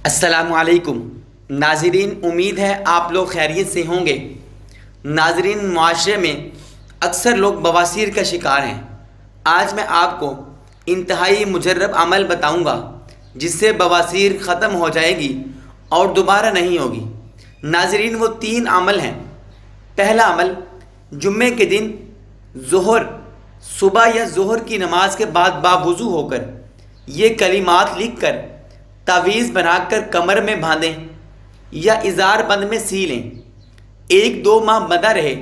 السلام علیکم ناظرین، امید ہے آپ لوگ خیریت سے ہوں گے۔ ناظرین، معاشرے میں اکثر لوگ بواسیر کا شکار ہیں۔ آج میں آپ کو انتہائی مجرب عمل بتاؤں گا جس سے بواسیر ختم ہو جائے گی اور دوبارہ نہیں ہوگی۔ ناظرین، وہ 3 عمل ہیں۔ پہلا عمل، جمعے کے دن صبح یا ظہر کی نماز کے بعد باوضو ہو کر یہ کلمات لکھ کر تعویذ بنا کر کمر میں باندھیں یا اظہار بند میں سی لیں۔ 1-2 ماہ بندہ رہے،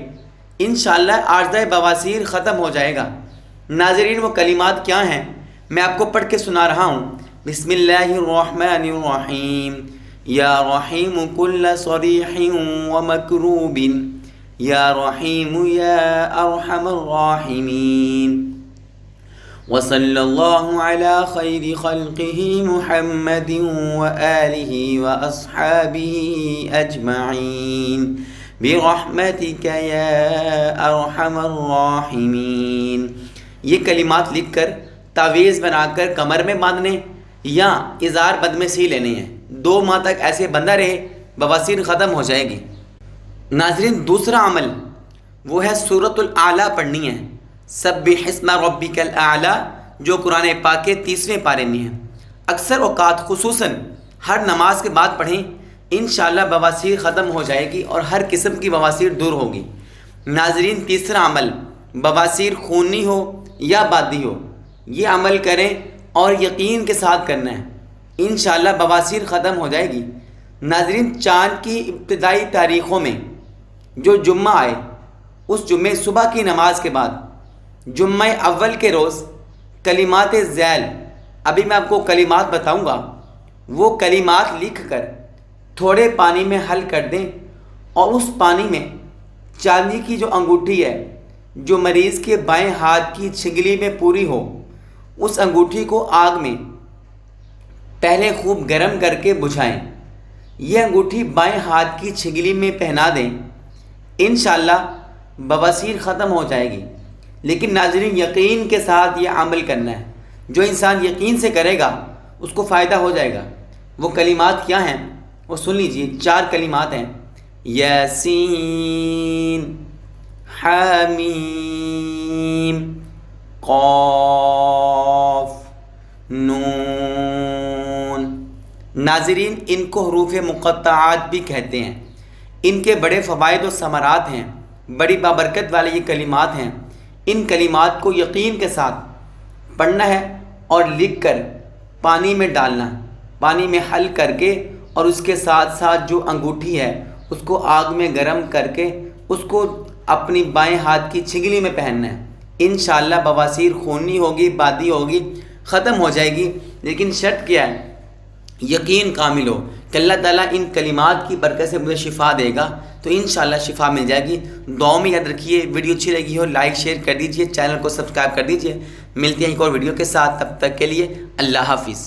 انشاءاللہ عارضہ بواسیر ختم ہو جائے گا۔ ناظرین، وہ کلمات کیا ہیں میں آپ کو پڑھ کے سنا رہا ہوں۔ بسم اللہ الرحمن الرحیم۔ یا رحیم کل صریح و مکروب، یا رحیم یا ارحم الراحمین، وصلی اللہ علی خیر خلقہ محمد وآلہ واصحابہ اجمعین برحمتک یا ارحم الراحمین۔ یہ کلمات لکھ کر تعویذ بنا کر کمر میں باندھنے یا اظہار بند میں سی لینے ہیں۔ 2 ماہ تک ایسے بندہ رہے، بواسیر ختم ہو جائے گی۔ ناظرین، دوسرا عمل وہ ہے سورۃ الاعلیٰ پڑھنی ہے۔ سبح اسم ربک الاعلیٰ، جو قرآن پاک کے 30ویں پارے میں ہے۔ اکثر اوقات خصوصاً ہر نماز کے بعد پڑھیں، انشاءاللہ بواسیر ختم ہو جائے گی اور ہر قسم کی بواسیر دور ہوگی۔ ناظرین، تیسرا عمل، بواسیر خونی ہو یا بادی ہو، یہ عمل کریں اور یقین کے ساتھ کرنا ہے، انشاءاللہ بواسیر ختم ہو جائے گی۔ ناظرین، چاند کی ابتدائی تاریخوں میں جو جمعہ آئے، اس جمعے صبح کی نماز کے بعد جمعہ اول کے روز کلمات ذیل، ابھی میں آپ کو کلمات بتاؤں گا، وہ کلمات لکھ کر تھوڑے پانی میں حل کر دیں اور اس پانی میں چاندی کی جو انگوٹھی ہے جو مریض کے بائیں ہاتھ کی چھنگلی میں پوری ہو، اس انگوٹھی کو آگ میں پہلے خوب گرم کر کے بجھائیں۔ یہ انگوٹھی بائیں ہاتھ کی چھنگلی میں پہنا دیں، انشاءاللہ بواسیر ختم ہو جائے گی۔ لیکن ناظرین، یقین کے ساتھ یہ عمل کرنا ہے۔ جو انسان یقین سے کرے گا اس کو فائدہ ہو جائے گا۔ وہ کلمات کیا ہیں وہ سن لیجئے۔ 4 کلمات ہیں: یاسین، حامیم، قاف، نون۔ ناظرین، ان کو حروف مقطعات بھی کہتے ہیں۔ ان کے بڑے فوائد و ثمرات ہیں، بڑی بابرکت والے یہ کلمات ہیں۔ ان کلمات کو یقین کے ساتھ پڑھنا ہے اور لکھ کر پانی میں ڈالنا، پانی میں حل کر کے، اور اس کے ساتھ ساتھ جو انگوٹھی ہے اس کو آگ میں گرم کر کے اس کو اپنی بائیں ہاتھ کی چھنگلی میں پہننا ہے۔ انشاءاللہ بواسیر خونی ہوگی، بادی ہوگی، ختم ہو جائے گی۔ لیکن شرط کیا ہے؟ یقین کامل ہو کہ اللہ تعالیٰ ان کلمات کی برکت سے مجھے شفا دے گا، تو انشاءاللہ شفا مل جائے گی۔ دعاؤں میں یاد رکھیے۔ ویڈیو اچھی لگی ہو لائک شیئر کر دیجئے، چینل کو سبسکرائب کر دیجئے۔ ملتے ہیں ایک اور ویڈیو کے ساتھ، تب تک کے لیے اللہ حافظ۔